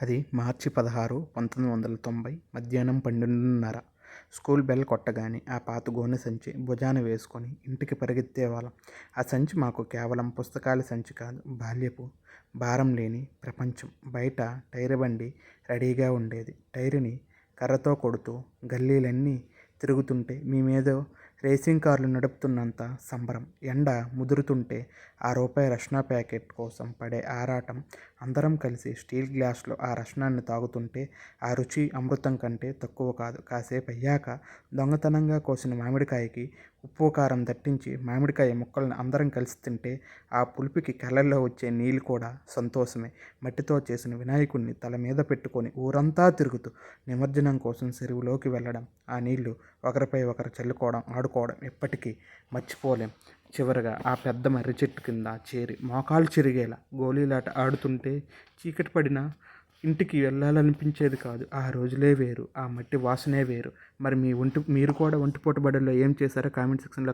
అది మార్చి 16, 1990 మధ్యాహ్నం 12:30. School bell కొట్టగానే ఆ పాత గోనె సంచి భుజాన వేసుకొని ఇంటికి పరిగెత్తేవాళ్ళం. ఆ సంచి మాకు కేవలం పుస్తకాల సంచి కాదు, బాల్యపు భారం లేని ప్రపంచం. బయట టైరు బండి రెడీగా ఉండేది. టైరుని కర్రతో కొడుతూ గల్లీలన్నీ తిరుగుతుంటే మేమేదో రేసింగ్ కార్లు నడుపుతున్నంత సంబరం. ఎండ ముదురుతుంటే ఆ రూపాయి రక్షణ ప్యాకెట్ కోసం పడే ఆరాటం. అందరం కలిసి స్టీల్ గ్లాసులో ఆ రసనాన్ని తాగుతుంటే ఆ రుచి అమృతం కంటే తక్కువ కాదు. కాసేపు అయ్యాక దొంగతనంగా కోసిన మామిడికాయకి ఉప్పు కారం దట్టించి మామిడికాయ ముక్కల్ని అందరం కలిసి తింటే ఆ పులుపుకి కళ్ళల్లో వచ్చే నీళ్ళు కూడా సంతోషమే. మట్టితో చేసిన వినాయకుడిని తల మీద పెట్టుకొని ఊరంతా తిరుగుతూ నిమజ్జనం కోసం చెరువులోకి వెళ్ళడం, ఆ నీళ్లు ఒకరిపై ఒకరు చల్లుకోవడం, ఆడుకోవడం ఎప్పటికీ మర్చిపోలేం. చివరగా ఆ పెద్ద మర్రి చెట్టు కింద చేరి మోకాలు చిరిగేలా గోళీలాట ఆడుతుంటే చీకటి పడినా ఇంటికి వెళ్ళాలనిపించేది కాదు. ఆ రోజులే వేరు, ఆ మట్టి వాసనే వేరు. మరి మీరు కూడా ఒంటిపూట బడుల్లో ఏం చేశారో కామెంట్ సెక్షన్లో